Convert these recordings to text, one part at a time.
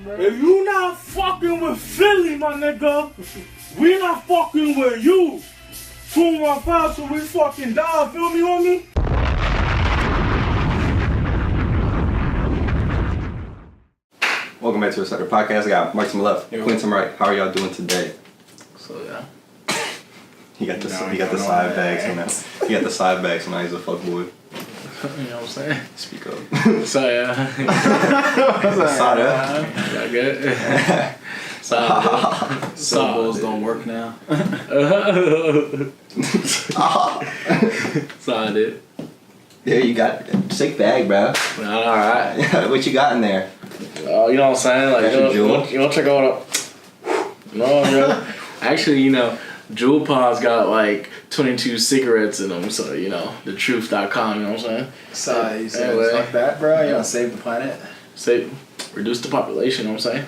If you not fucking with Philly, my nigga, we not fucking with you. 215 till we fucking die, feel me on me? Welcome back to the Sucker Podcast. I got Mike to my left, Quinn to my right. How are y'all doing today? So yeah. He got the side bags and he got the side bags and now he's a fuck boy. You know what I'm saying? Speak up. So yeah. Sada. Y'all good? Some bulls don't work now. Solid. Yeah, you got sick bag, bro. Alright. What you got in there? You know what I'm saying? Like, you know, check out actually, you know, Juul Pod's got like 22 cigarettes in them, so you know, thetruth.com, you know what I'm saying? So you said fuck that, bro. You wanna save the planet? Reduce the population, you know what I'm saying?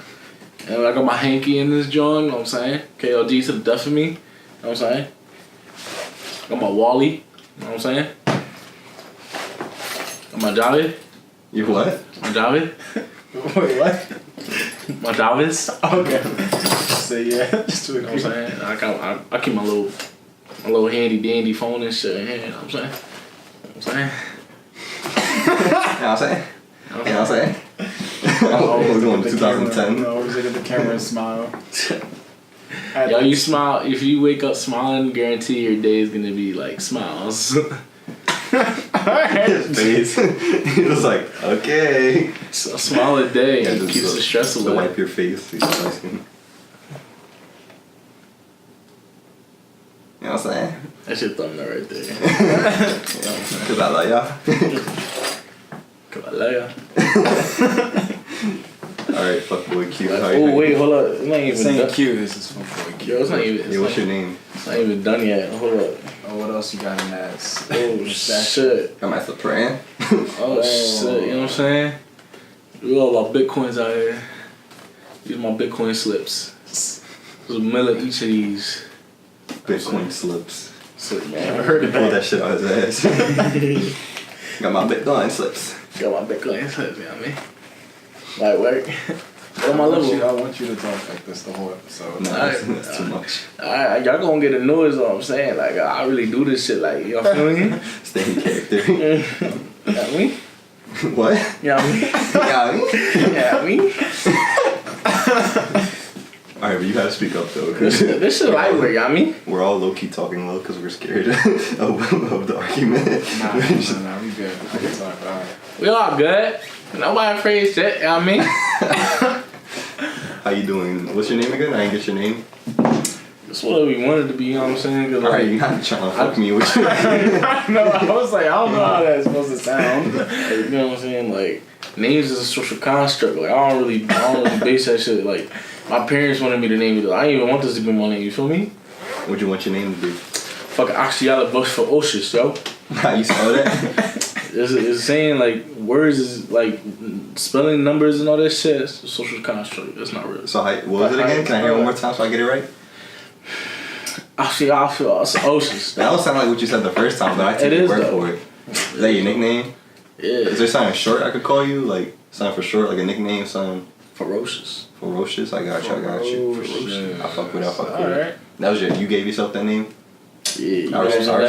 And I got my hanky in this joint, you know what I'm saying? KLD to the death of me, you know what I'm saying? Got my Wally, you know what I'm saying? Got my David. You what? My David. Wait, what? My Davis. Okay. So yeah, just to You know what I'm saying? I keep my little handy dandy phone and shit in here, you know what I'm saying? You know what I'm saying? You know what I'm saying? We're going to 2010. No, always look at the camera and smile. Yo, you smile. If you wake up smiling, guarantee your day is gonna be like smiles. His face. He was like, okay. So a smile a day Yeah, keeps the stress to away. wipe your face. You know what I'm saying? That's your thumbnail right there. Cause I love y'all. Cause I love ya. Alright, fuckboy Q. How you Oh doing? wait, hold up. It's not even This ain't done. cute. This is for boy Yo, cute. it's not even. Yeah, what's your name? It's not even done yet. Hold up. Oh, what else you got in that? Oh shit. I'm at the praying. Oh shit. You know what I'm saying? We all about bitcoins out here. These are my Bitcoin slips. There's a million each of these. Bitcoin slips. Slip, man. I heard He it. pulled that shit out his ass. Got my Bitcoin slips. Got my Bitcoin slips, you know what I mean? Like, work. On my I level. want you to talk like this the whole episode. No, Alright. that's too much. Alright, y'all gonna get annoyed, is what I'm saying. Like, I really do this shit, like, y'all feel me? Stay in character. You know what I mean? What? You know what I mean? Yeah, You know what I mean? Alright, but you gotta speak up though. This shit lightweight, you know what I mean? We're all low key talking low because we're scared of the argument. Nah, we good. I can talk. Alright. We all good. Nobody afraid of shit, you know what I mean? How you doing? What's your name again? I didn't get your name. That's what we wanted to be, you know what I'm saying? Cause Alright, like, you're not trying to fuck me with you. No, I was like, I don't know how that's supposed to sound. like, you know what I'm saying? Like, names is a social construct. Like, I don't really base that shit. Like, my parents wanted me to name it. I didn't even want this to be my name, you feel me? What'd you want your name to be? Fucking Oxyala Bush for Oshus, yo. How you spell that? It's saying like words is like spelling numbers and all that shit. It's a social construct. That's not real. So what was it again? Can I hear it one more time so I get it right? Oxyala Oshus. That don't sound like what you said the first time, but I take It your is, word though. for it. Is that your nickname? Yeah. Is there something short I could call you? Like something for short, like a nickname, something Ferocious. ferocious? I got you. Ferocious. I fuck with it. Alright. That was you gave yourself that name? Yeah. You know, I was sorry.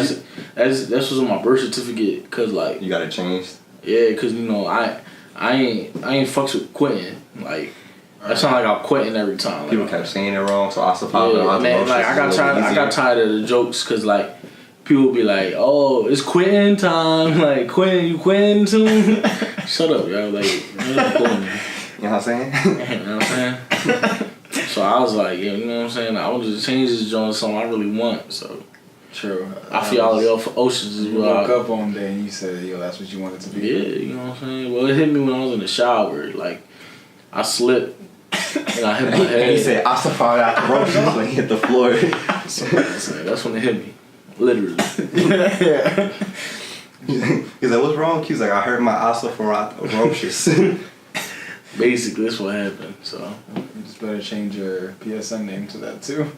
that's what's on my birth certificate. Cause like You got it changed? yeah, cause you know I ain't fucks with quitting. Like that sound like I'm quitting every time. Like, People kept saying it wrong, so I suppose yeah, man, like I got tired of the jokes because like people be like, oh, it's quitting time. Like you quitting soon? Shut up, yo. Like you're not quitting. You know what I'm saying? You know what I'm saying? So I was like, yeah, you know what I'm saying? I want to change this joint to something I really want. So True. I feel all the for Oceans as You well. woke up one day and you said, yo, that's what you wanted to be. Yeah, you know what I'm saying? Well, it hit me when I was in the shower. Like I slipped and I hit my head. He said, I suffered out the roaches when he hit the floor. So, that's when it hit me. Literally. Yeah. He's like, what's wrong? He's like, I hurt my osteoporosis. Basically, that's what happened. So You just better change your PSN name to that too.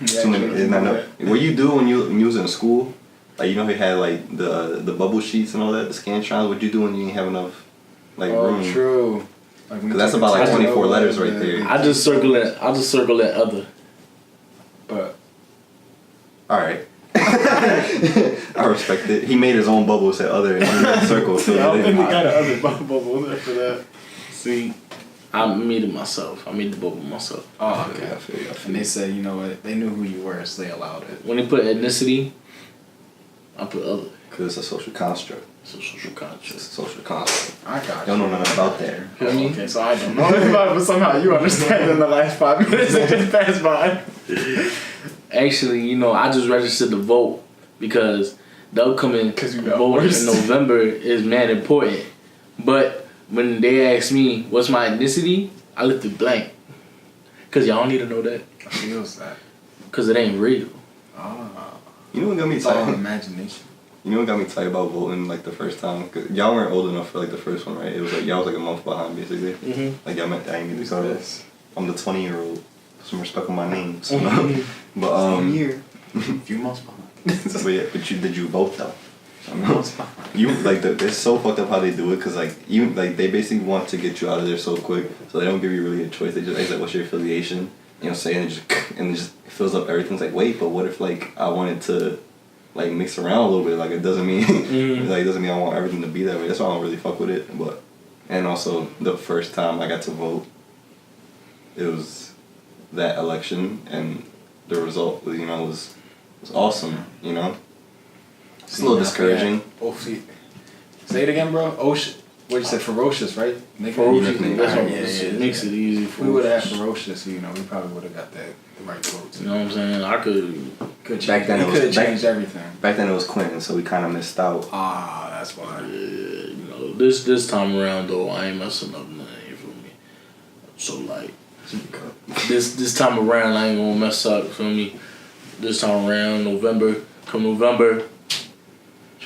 Too many- What you do when you was in school? Like you know he had like the bubble sheets and all that, the Scantrons. What you do when you didn't have enough like room? True. Like when Cause that's about like 24 letters right there. I just circle it. I'll just circle that other. But All right. I respect it. He made his own bubble, said other, and then circle. So I it think is. they got another bubble there for that. See, I made it myself. I made the bubble myself. oh, Okay, okay. I feel you. I feel And they you. said, you know what? They knew who you were, so they allowed it. When they put ethnicity, I put other. Cause it's a social construct. It's a social It's contract. a social construct. I got You you. don't know nothing about that. Feel me? Okay, so I don't know about it, but somehow you understand in the last 5 minutes that just passed by. Actually, you know, I just registered to vote because the upcoming 'Cause you got vote worse. in November is mad important. But when they asked me what's my ethnicity, I left it blank. Cause y'all need to know that. What feels that? Cause it ain't real. Ah, You know what got me it's all tight? imagination. You know what got me tight about voting like the first time? Cause y'all weren't old enough for like the first one, right? It was like y'all was like a month behind basically. Mm-hmm. Like y'all meant I ain't get to go to this. I'm the 20-year-old. Some respect on my name. So, Mhm. but year. Few months behind. but yeah, but did you vote though? Months behind. You like it's so fucked up how they do it because like you like they basically want to get you out of there so quick, so they don't give you really a choice. They just it's like, what's your affiliation? You know, say and it just fills up everything. It's like, wait, but what if like I wanted to like mix around a little bit? Like it doesn't mean like it doesn't mean I want everything to be that way. That's why I don't really fuck with it. But and also the first time I got to vote, it was that election and the result was was awesome. You know. It's a little discouraging. Oh, see. Say it again, bro. Ocean. What you said? Ferocious, right? Nigga? Ferocious. Yeah, That's what yeah. makes it easy If for we would have had ferocious, you know, we probably would have got the right votes. You know what I'm saying? I could. Could Back change. then He it was- could have back- changed everything. Back then it was Quentin, so we kind of missed out. Ah, that's why. You know, this time around though, I ain't messing up nothing. You feel me? So like, this time around, I ain't gonna mess up. Feel me? This time around, come November, What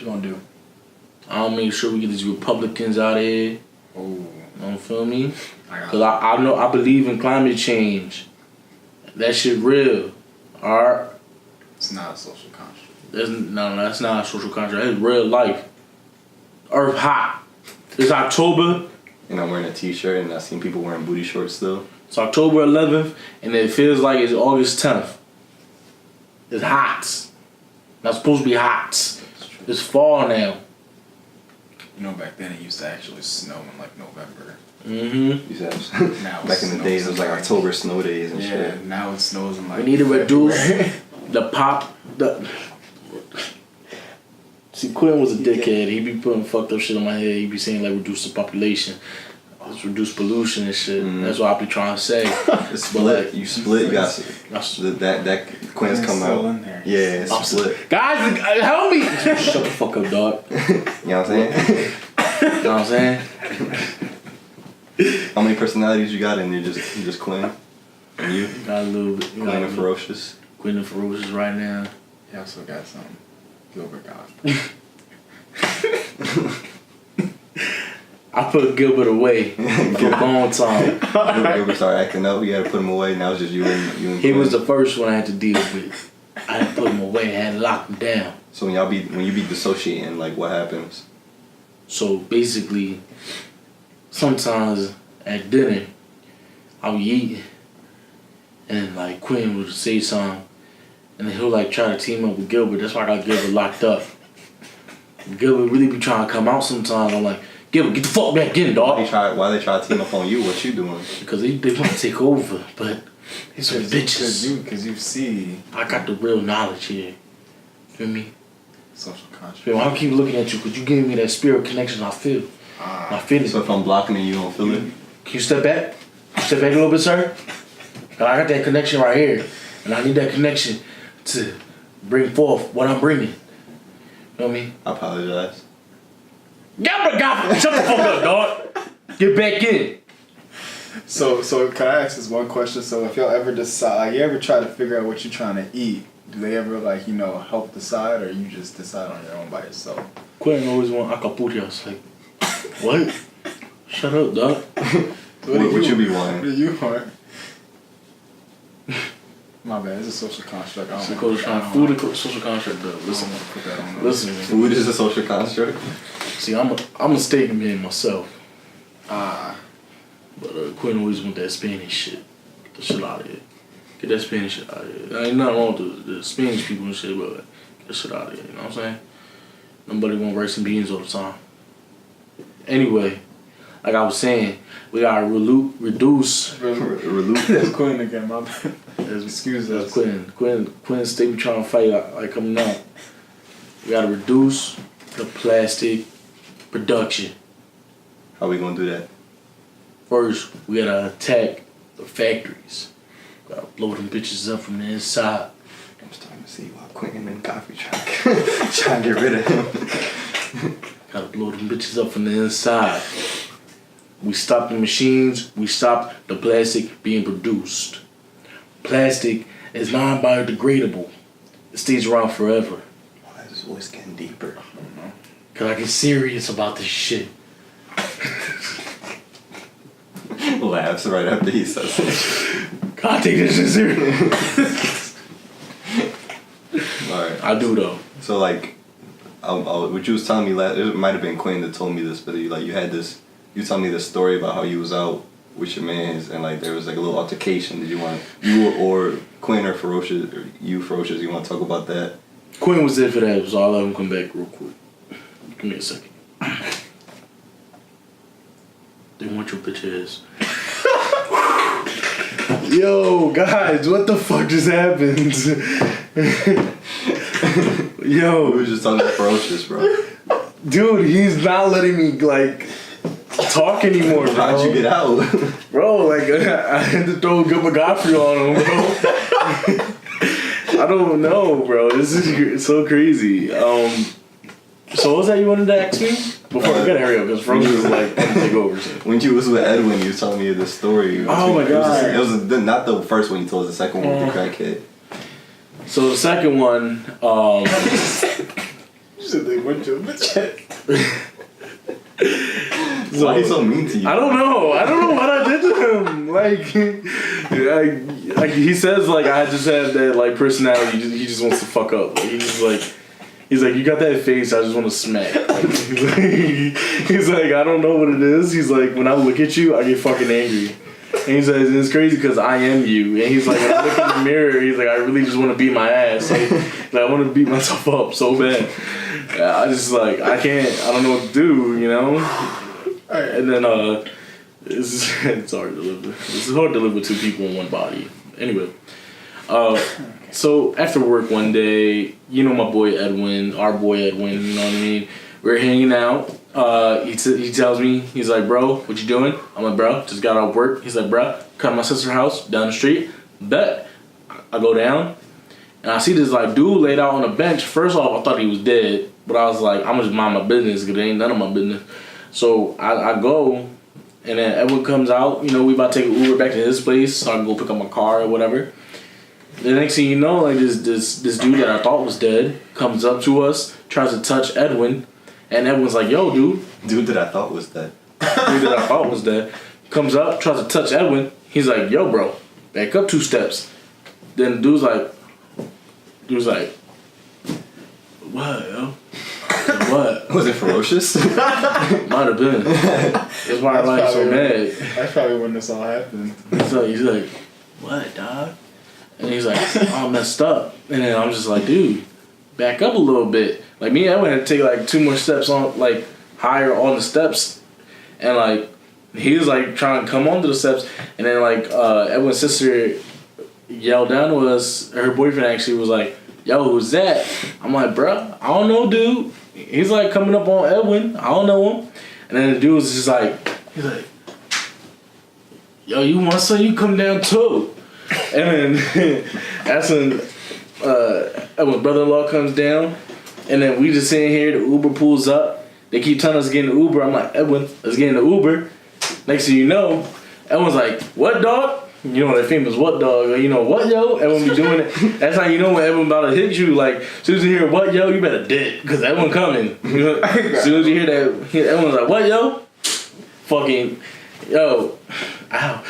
you gonna do? I'll make sure we get these Republicans out of here. Oh, You know, feel me? I got Cause I know I believe in climate change. That shit real. Alright? It's not a social construct. That's not a social contract. It's real life. Earth hot. It's October. And I'm wearing a t-shirt and I seen people wearing booty shorts still. It's October 11th, and it feels like it's August 10th. It's hot. Not supposed to be hot. It's fall now. You know, back then it used to actually snow in like November. Mm-hmm. You said Now back in the days it was like October snow days and Yeah, shit. now it snows in like. We need to reduce February. the. See, Quinn was a dickhead. He be putting fucked up shit on my head. He be saying like reduce the population. Let's reduce pollution and shit. That's what I be trying to say. It's split. You split. You got That's- that Quinn's It's come still out. in there. Yeah, it's I'm split. Guys, help me! Shut the fuck up, dog. You know what I'm saying? You know what I'm saying? How many personalities you got in there? Just Quinn and you. Got a little bit. Quinn and Ferocious. Quinn and Ferocious right now. He also got some Gilbert Gospel. I put Gilbert away for a long time. Gilbert started acting up. We had to put him away. Now it's just you and He Quinn. was the first one I had to deal with. I had to put him away. I had to lock him down. So when you be dissociating, like what happens? So basically, sometimes at dinner, I'll be eating, and like Quinn would say something, and then he'll like try to team up with Gilbert. That's why I got Gilbert locked up. Gilbert really be trying to come out sometimes. I'm like, Gilbert, get the fuck back in, dog. Why they try to team up on you? What you doing? Because they want to take over, but these are bitches. Because you see I got the real knowledge here. Feel me? social construct. Feel me? I keep looking at you because you gave me that spirit connection I feel. I feel it. So if I'm blocking and you don't feel it, Can you step back? Step back a little bit, sir? 'Cause I got that connection right here. And I need that connection to bring forth what I'm bringing. You know what I mean? I apologize. Shut the fuck up, dog. Get back in. So can I ask this one question? So if y'all ever decide, like, you ever try to figure out what you're trying to eat, do they ever like, help decide, or you just decide on your own by yourself? Quentin always want acapulcos. Like, what? Shut up, dog. What you be wanting? What do you want? My bad, it's a social construct. I don't Food is social construct, though. Listen, put that on. listen. Food is a social construct. See, I'm a steak man myself. Ah, But Quinn always want that Spanish shit. Get the shit out of here. Get that Spanish shit out of here. There ain't nothing wrong with the Spanish people and shit, but get the shit out of here. You know what I'm saying? Nobody want rice and beans all the time. Anyway, like I was saying, we gotta reduce. That's Quinn again, my bad. Excuse us. Quinn stay be trying to fight like coming out. We gotta reduce the plastic production. How we gonna do that? First, we gotta attack the factories. Gotta blow them bitches up from the inside. I'm starting to see why Quentin and Coffee trying to get rid of him. Gotta blow them bitches up from the inside. We stop the machines. We stop the plastic being produced. Plastic is non-biodegradable. It stays around forever. Why is this voice getting deeper? I don't know. Cause I get serious about this shit. Laughs right after he says it. God, take this shit serious. Alright. I do though. So like, what you was telling me last, it might have been Quinn that told me this, but you had this, you told me this story about how you was out with your mans and like there was like a little altercation. Did you or Quinn or Ferocious, or you Ferocious, you want to talk about that? Quinn was there for that, so I'll let him come back real quick. Give me a second. They want your bitch ass. Yo, guys, what the fuck just happened? Yo. We were just talking Ferocious, bro. Dude, he's not letting me, like, talk anymore, bro. How'd you get out? Bro, like, I had to throw a Gubba Godfrey on him, bro. I don't know, bro. This is so crazy. So what was that you wanted to ask me? Before we gotta hurry up, because Frozen is like, take over. So. When you was with Edwin, you was telling me this story. Oh my God. It was not the first one you told us, the second one with the crackhead. So the second one, So they went to the chat. Why are you so mean to you? I don't know what I did to him. Like he says, like I just have that like personality. He just wants to fuck up. Like, he's like, you got that face. I just want to smack. Like, he's like, I don't know what it is. He's like, when I look at you, I get fucking angry. And he says, it's crazy because I am you. And he's like, when I look in the mirror, he's like, I really just want to beat my ass. Like I want to beat myself up so bad. I just like, I don't know what to do, you know? And then, it's hard to live with. It's hard to live with two people in one body. Anyway. So after work one day, you know my boy Edwin, our boy Edwin, you know what I mean? We're hanging out. He tells me, he's like, bro, what you doing? I'm like, bro, just got out of work. He's like, bro, come to my sister's house down the street. Bet. I go down, and I see this like dude laid out on a bench. First off, I thought he was dead, but I was like, I'm gonna just mind my business because it ain't none of my business. So I go, and then Edwin comes out. You know, we about to take an Uber back to his place, so I can go pick up my car or whatever. The next thing you know, like this dude that I thought was dead comes up to us, tries to touch Edwin, and Edwin's like, yo, dude. Dude that I thought was dead. Dude that I thought was dead comes up, tries to touch Edwin. He's like, yo, bro, back up 2 steps. Then dude's like, what, yo? What? Was it Ferocious? Might have been. That's why I like so mad. That's probably when this all happened. So he's like, what, dog? And he's like, oh, I messed up. And then I'm just like, dude, back up a little bit. Like, me and Edwin had to take, like, 2 more steps on, like, higher on the steps. And, like, he was, like, trying to come onto the steps. And then, like, Edwin's sister yelled down to us. Her boyfriend actually was like, yo, who's that? I'm like, bruh, I don't know, dude. He's, like, coming up on Edwin. I don't know him. And then the dude was just like, he's like, yo, you want some? You come down, too. And then that's when Edwin's brother-in-law comes down, and then we just sitting here. The Uber pulls up. They keep telling us to get in the Uber. I'm like, Edwin, let's get in the Uber. Next thing you know, Edwin's like, what, dog? You know that famous what, dog? You know what, yo? Edwin be doing it. That's how you know when Edwin about to hit you. Like, as soon as you hear what, yo, you better dip, because Edwin coming. You know, as soon as you hear that, Edwin's like, what, yo? Fucking, yo, ow.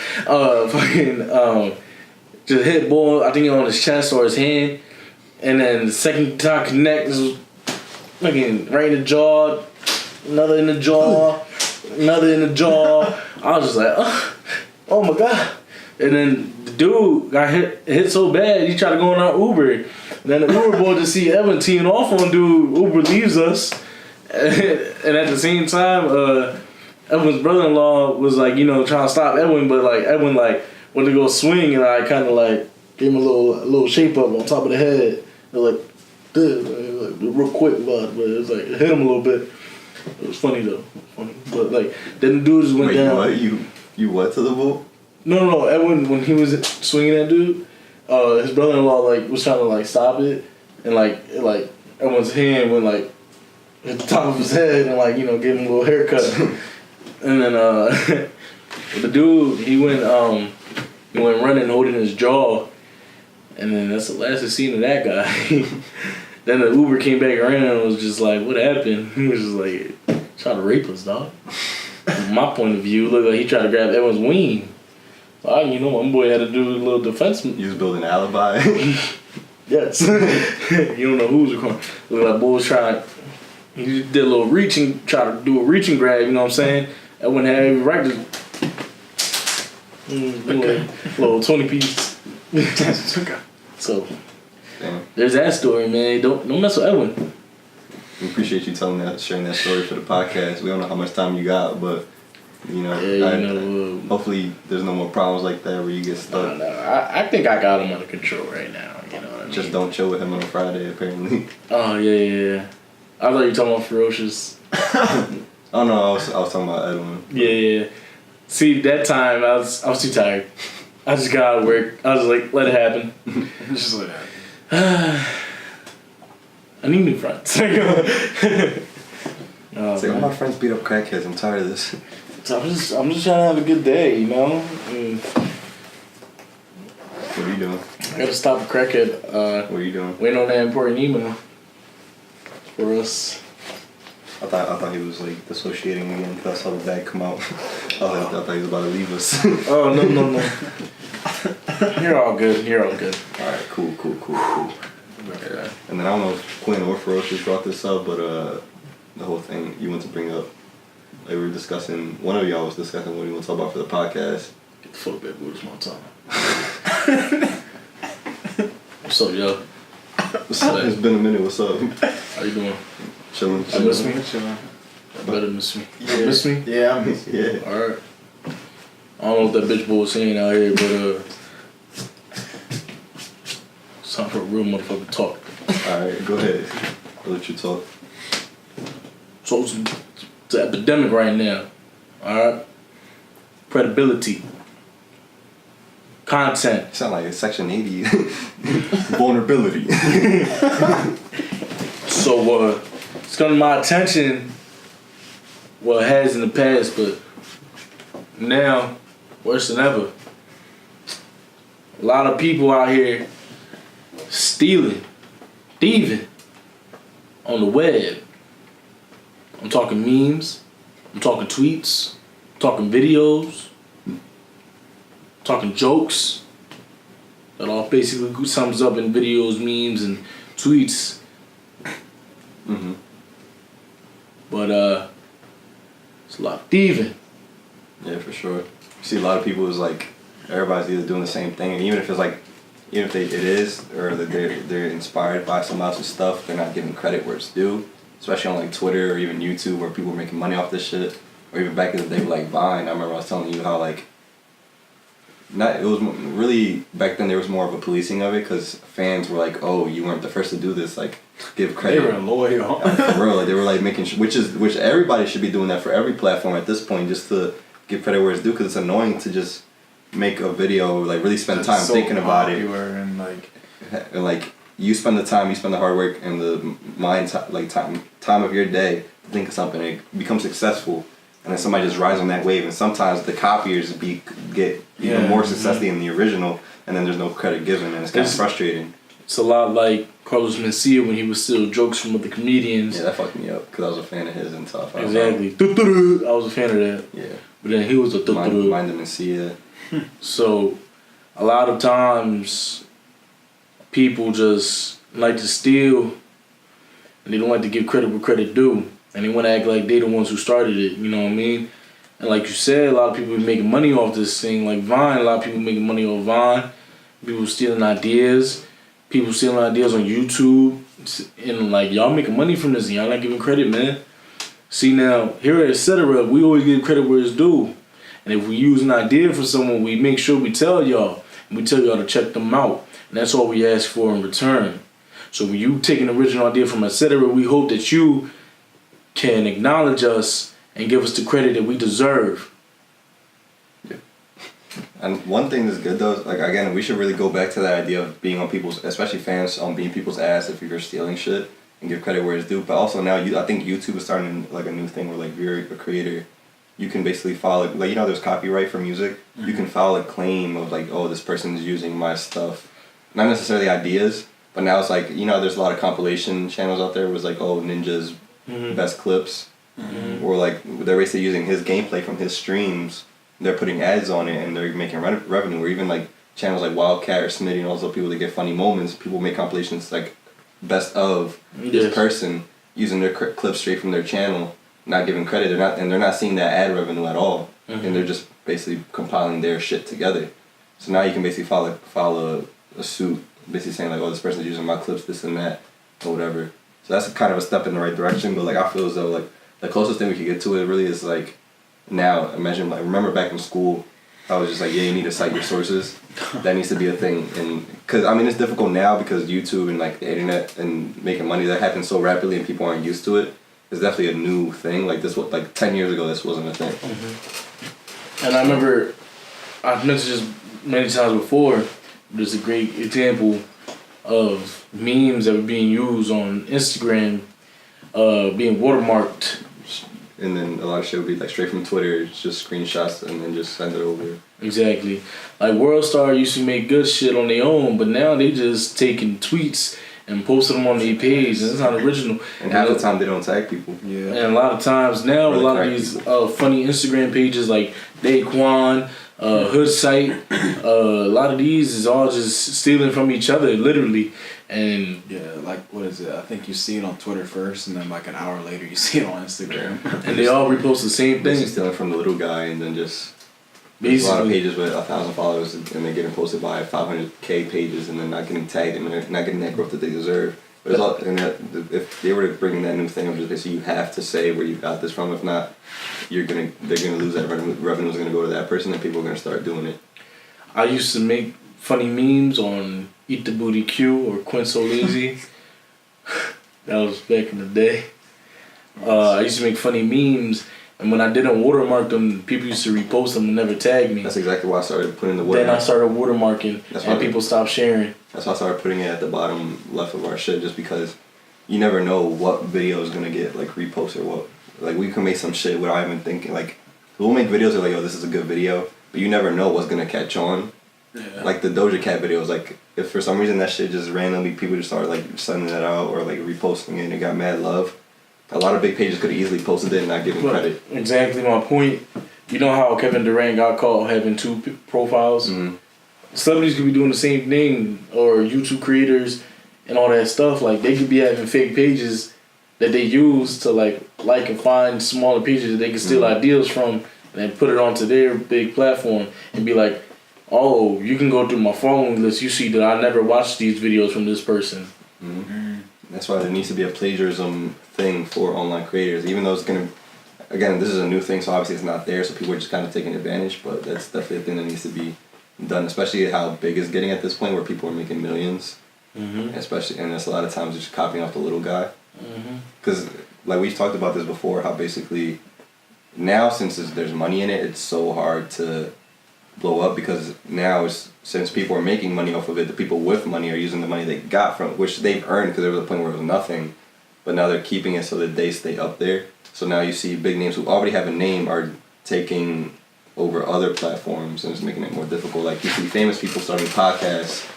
Just hit bull, I think on his chest or his hand. And then the second time connect, is fucking right in the jaw, another in the jaw, another in the jaw. I was just like, ugh. oh my God. And then the dude got hit so bad, he tried to go in our Uber. And then the Uber boy just see Evan teeing off on dude. Uber leaves us. And at the same time, Edwin's brother-in-law was like, you know, trying to stop Edwin, but like Edwin like went to go swing, and I kind of like gave him a little shape up on top of the head. It was like, this, like real quick, but it was like it hit him a little bit. It was funny though, But like then the dude just went down. What you what to the bull? No. Edwin, when he was swinging that dude, his brother-in-law like was trying to like stop it, and like Edwin's hand went like at the top of his head, and like, you know, gave him a little haircut. And then the dude, he went running holding his jaw, and then that's the last scene of that guy. Then the Uber came back around and was just like, what happened? He was just like, trying to rape us, dog. From my point of view, looked like he tried to grab Edwin's wing. So you know, my boy had to do a little defense. You was building an alibi. Yes. You don't know who was recording. Looked like boy was trying. He did a little reaching, try to do a reaching grab, you know what I'm saying? Edwin had every right to little 20 piece. So Damn. there's that story, man. Don't mess with Edwin. We appreciate you sharing that story for the podcast. We don't know how much time you got, but you know, hopefully there's no more problems like that where you get stuck. I think I got him under control right now. You know what I mean? Just don't chill with him on a Friday, apparently. Oh yeah. I thought you were talking about Ferocious. Oh no, I was talking about Edwin. Yeah. See, that time I was too tired. I just got out of work. I was like, let it happen. Just let it happen. I need new friends. It's like, all my friends beat up crackheads. I'm tired of this. So I'm just trying to have a good day, you know? What are you doing? I gotta stop a crackhead. What are you doing? Waiting on that important email for us. I thought he was like dissociating again because I saw the bag come out. I thought he was about to leave us. Oh, no. You're all good. Alright, cool. Okay. And then I don't know if Quinn or Ferocious brought this up, but the whole thing you want to bring up, like we were discussing, one of y'all was discussing what you want to talk about for the podcast. Get the fuck back, boys, my time. What's up, yo? What's up? It's been a minute. What's up? How you doing? Chilling. You miss me? Chilling. Better miss me. Yeah. You miss me? Yeah, I miss you. Yeah. Alright. I don't know what that bitch boy was saying out here, but it's time for a real motherfucker talk. Alright, go ahead. I'll let you talk. So it's an epidemic right now. Alright? Credibility. Content. You sound like a Section 80. Vulnerability. So it's come to my attention, well, it has in the past, but now worse than ever. A lot of people out here stealing, thieving on the web. I'm talking memes, I'm talking tweets, I'm talking videos, I'm talking jokes. That all basically sums up in videos, memes, and tweets. Mm-hmm. But it's a lot of thieving. Yeah, for sure. You see a lot of people is like, everybody's either doing the same thing, and even if it's like, even if it is, or that they're inspired by someone else's stuff, they're not giving credit where it's due. Especially on like Twitter or even YouTube, where people are making money off this shit. Or even back in the day with like Vine, I remember I was telling you how like, it was really, back then there was more of a policing of it, because fans were like, oh, you weren't the first to do this, like, give credit. They were loyal. For real, like, they were like making, which everybody should be doing that for every platform at this point, just to give credit where it's due, because it's annoying to just make a video, like really spend time so thinking about it. And like, you spend the time, you spend the hard work and the time of your day to think of something, it becomes successful. And then somebody just rides on that wave, and sometimes the copiers get even more successful than the original, and then there's no credit given, and it's kind of frustrating. It's a lot like Carlos Mencia when he was still jokes from other comedians. Yeah, that fucked me up, because I was a fan of his and stuff. Exactly. I was a fan of that. Yeah. But then he was a Mind him and see it. So, a lot of times, people just like to steal, and they don't like to give credit where credit due. And they want to act like they the ones who started it, you know what I mean? And like you said, a lot of people are making money off this thing. Like Vine, a lot of people making money off Vine. People stealing ideas. People stealing ideas on YouTube. And like, y'all making money from this and y'all not giving credit, man. See now, here at Etc., we always give credit where it's due. And if we use an idea for someone, we make sure we tell y'all. And we tell y'all to check them out. And that's all we ask for in return. So when you take an original idea from Etc., we hope that you can acknowledge us and give us the credit that we deserve. Yeah. And one thing that's good though, like again, we should really go back to that idea of being on people's, especially fans, on being people's ass if you're stealing shit and give credit where it's due. But also now, I think YouTube is starting like a new thing where like if you're a creator, you can basically file like there's copyright for music. You can file a claim of like, oh, this person's using my stuff, not necessarily ideas, but now it's like there's a lot of compilation channels out there. It was like, oh, Ninja's best clips. Or like they're basically using his gameplay from his streams, they're putting ads on it and they're making revenue. Or even like channels like Wildcat or Smitty and all those people that get funny moments, people make compilations like best of this person using their clips straight from their channel, not giving credit. They're not seeing that ad revenue at all, and they're just basically compiling their shit together. So now you can basically file a suit, basically saying like, oh, this person's using my clips, this and that, or whatever. So that's kind of a step in the right direction. But like I feel as though like the closest thing we could get to it really is like now. Imagine like remember back in school, I was just like, yeah, you need to cite your sources. That needs to be a thing, and because I mean it's difficult now because YouTube and like the internet and making money that happens so rapidly and people aren't used to it. It's definitely a new thing. Like this was like 10 years ago. This wasn't a thing. And I remember I've mentioned this many times before. There's a great example of memes that were being used on Instagram, being watermarked. And then a lot of shit would be like straight from Twitter, it's just screenshots and then just send it over. Exactly. Like WorldStar used to make good shit on their own, but now they just taking tweets and posting them on their page, and it's not original. And half the time they don't tag people. Yeah. And a lot of times now, a lot of these funny Instagram pages like Daquan, Hood Site, a lot of these is all just stealing from each other, literally. And yeah, like what is it? I think you see it on Twitter first, and then like an hour later you see it on Instagram. And they all repost the same thing. Basically stealing from the little guy, and then just there's a lot of pages with 1,000 followers, and they're getting posted by 500K pages, and they're not getting tagged, and they're not getting that growth that they deserve. But it's all, and if they were to bring in that new thing of just basically you have to say where you got this from. If not, they're gonna lose that revenue. Revenue's gonna go to that person, and people are gonna start doing it. I used to make funny memes on Eat the Booty Q or Quinn So Lazy. That was back in the day. I used to make funny memes, and when I didn't watermark them, people used to repost them and never tag me. That's exactly why I started putting the watermark. Then I started watermarking, and people stopped sharing. That's why I started putting it at the bottom left of our shit, just because you never know what video is gonna get like reposted or what. Like we can make some shit without even thinking. Like we'll make videos that are like, yo, this is a good video, but you never know what's gonna catch on. Yeah. Like the Doja Cat videos, like if for some reason that shit just randomly people just started like sending that out or like reposting it and it got mad love, a lot of big pages could have easily posted it and not giving credit. Exactly my point. You know how Kevin Durant got caught having two profiles? Mm-hmm. Celebrities could be doing the same thing, or YouTube creators and all that stuff. Like they could be having fake pages that they use to like and find smaller pages that they can steal ideas from and then put it onto their big platform and be like, oh, you can go through my following list. You see that I never watched these videos from this person. Mm-hmm. That's why there needs to be a plagiarism thing for online creators. Even though it's gonna, again, this is a new thing, so obviously it's not there, so people are just kind of taking advantage. But that's definitely a thing that needs to be done, especially how big it's getting at this point, where people are making millions. Mm-hmm. Especially, and it's a lot of times just copying off the little guy. Because like we've talked about this before, how basically now since there's money in it, it's so hard to blow up, because now since people are making money off of it, the people with money are using the money they got from, which they've earned, because there was a point where it was nothing, but now they're keeping it so that they stay up there. So now you see big names who already have a name are taking over other platforms, and it's making it more difficult. Like you see famous people starting podcasts,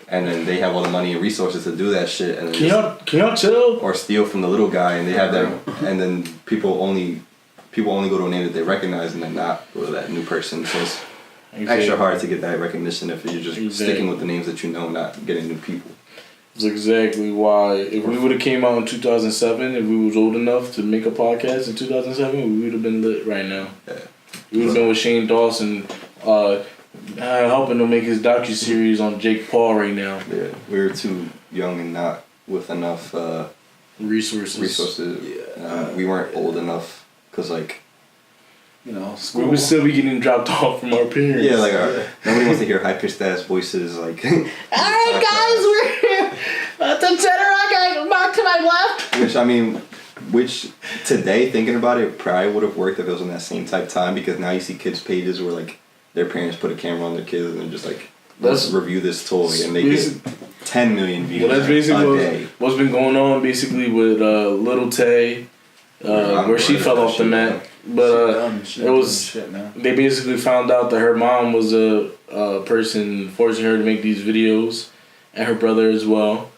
and then they have all the money and resources to do that shit, and can y'all chill? Or steal from the little guy, and they have that, and then people only go to a name that they recognize, and then not go to that new person. So it's extra hard to get that recognition if you're just sticking with the names that you know, not getting new people. That's exactly why. If we would have came out in 2007, if we was old enough to make a podcast in 2007, we would have been lit right now. Yeah. He was been with Shane Dawson, helping to make his docuseries on Jake Paul right now. Yeah, we were too young and not with enough Resources. Yeah. We weren't old enough because like. You know, We school. would still be getting dropped off from our parents. Yeah, like nobody wants to hear high pitched ass voices. Like, Alright, guys, we're here at the center. I got back to my left. which today thinking about it probably would have worked if it was in that same type of time because now you see kids' pages where like their parents put a camera on their kids and they're just like, let's review this toy and they get 10 million views. Well, that's basically a day. what's been going on basically with Little Tay, where she fell off the mat. But it was they basically found out that her mom was a person forcing her to make these videos, and her brother as well,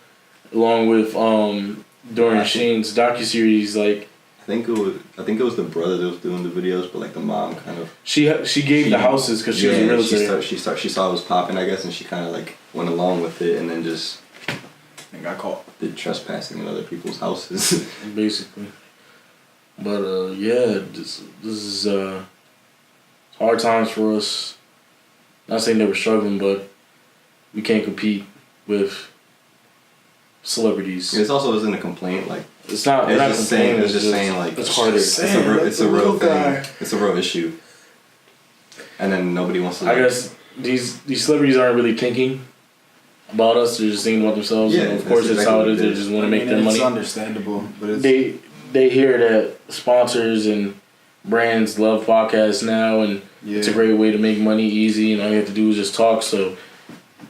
along with during Shane's docuseries. Like I think it was the brother that was doing the videos, but like the mom kind of she gave the houses because she was a realtor. She saw it was popping, I guess, and she kind of like went along with it, and then just got caught. did trespassing in other people's houses. Basically. But yeah, this is hard times for us. Not saying they were struggling, but we can't compete with celebrities. This also isn't a complaint. Like It's not. it's Not just saying. It's just just- saying like it's harder. It's a real thing. It's a real issue. And then nobody wants to. I guess these celebrities aren't really thinking about us. They're just thinking about themselves. Yeah, and of course, that's that's how it exactly is. what it They is. just want to make their It's money. understandable, but it's They hear that sponsors and brands love podcasts now, and it's a great way to make money easy, and all you have to do is just talk. So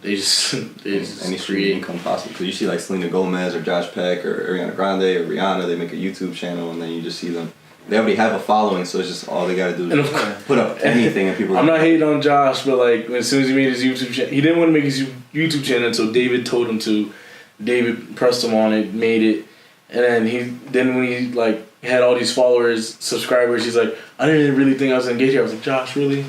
they just any stream create. income possible. Because you see like Selena Gomez or Josh Peck or Ariana Grande or Rihanna, they make a YouTube channel and then you just see them. They already have a following, so it's just all they gotta do And is of put up anything and people. I'm not hating on Josh, but like as soon as he made his YouTube channel, he didn't want to make his YouTube channel until David told him to. David pressed him on it, made it, and then when he like had all these followers, subscribers, he's like, I didn't really think I was gonna get here. I was like, Josh, really?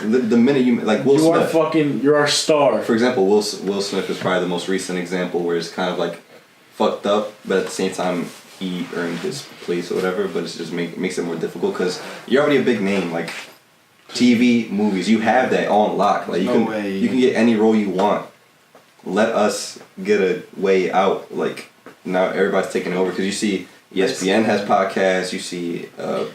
The minute you like Will Smith. You're our star. For example, Will Smith is probably the most recent example where it's kind of like fucked up, but at the same time he earned his place or whatever. But it's just makes it more difficult because you're already a big name. Like TV, movies, you have that on lock. Like you can get any role you want. Let us get a way out. Like now everybody's taking over because you see ESPN has podcasts. You see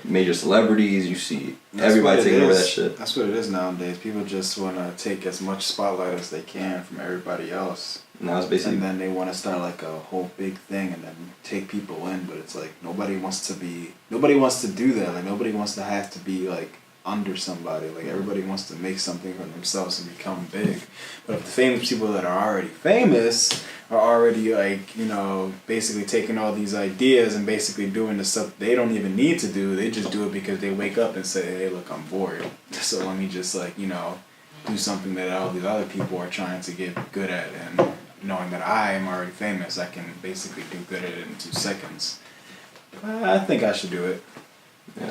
major celebrities. You see everybody taking over that shit. That's what it is nowadays. People just want to take as much spotlight as they can from everybody else. Now it's basically. And then they want to start like a whole big thing and then take people in, but it's like nobody wants to do that. Like nobody wants to have to be like under somebody. Like everybody wants to make something for themselves and become big. But if the famous people that are already famous are already like, you know, basically taking all these ideas and basically doing the stuff they don't even need to do, they just do it because they wake up and say, hey, look, I'm bored. So let me just like, you know, do something that all these other people are trying to get good at, and knowing that I am already famous, I can basically do good at it in 2 seconds. I think I should do it. Yeah.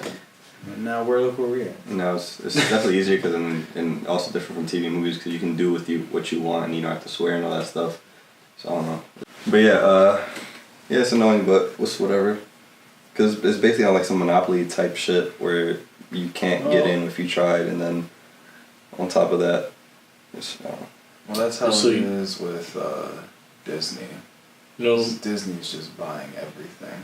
But now look where we're at. No, it's definitely easier because and also different from TV and movies because you can do with what you want and you don't have to swear and all that stuff. So I don't know. But yeah, it's annoying, but it's whatever. Because it's basically on like some Monopoly type shit where you can't get in if you tried, and then on top of that, it's, Well, that's how it is with Disney. Disney's just buying everything.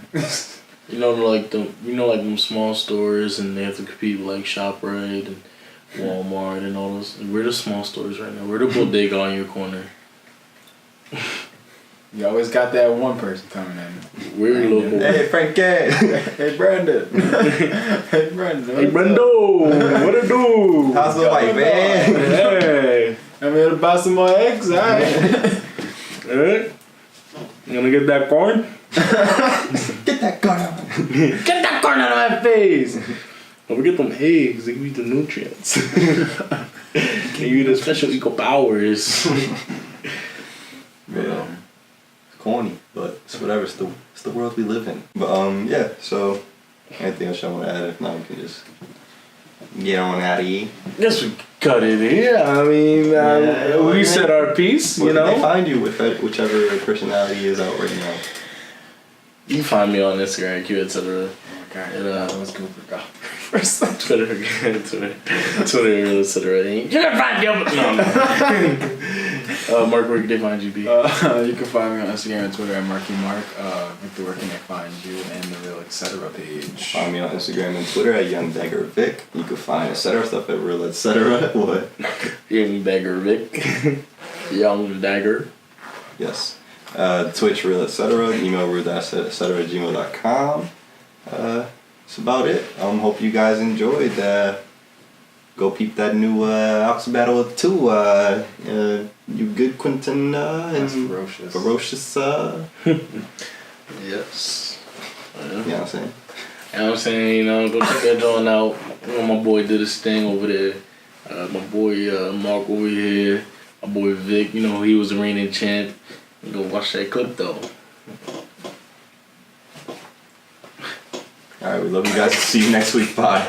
like them small stores, and they have to compete with like ShopRite and Walmart and all those. We're the small stores right now. We're the bodega on your corner. You always got that one person coming in. We're local. Hey, Frankie! Hey, Brandon! Hey, Brandon! Hey, Brendo! What it do? How's the white man? Hey! I'm here to buy some more eggs, alright? Alright? You gonna get that corn? Get that gun out! Get that corn out of my face! Don't forget them eggs. They give you the nutrients. Give you the special eco powers. Yeah. It's corny, but it's whatever. It's the world we live in. But yeah. So anything else I want to add? If not, we can just get on out of here. Guess we cut it here. I mean, we said our piece. Where You can they know. find you with whichever personality is out right now? You can find me on Instagram, Q, etc. Alright, And, let's go for golf first. Twitter, etc. You can find Mark, where can they find you, B? You can find me on Instagram and Twitter at MarkyMark. Victor, where can I find you? And the Real Etc. page. Find me on Instagram and Twitter at YoungDaggerVic. You can find etc. stuff at Real Etc. What? Young Dagger Vic. Young Dagger. Yes. Twitch Real Etc. Email real.etc@gmail.com. That's about it. Hope you guys enjoyed. Go peep that new Ox Battle 2. You good, Quentin? That's And ferocious. Ferocious. Yes. You know what I'm saying? You know what I'm saying? You know, go check that joint out. You know, my boy did his thing over there. My boy Mark over here. My boy Vic, you know, he was the reigning champ. Go watch that clip though. Alright, we love you guys. See you next week. Bye.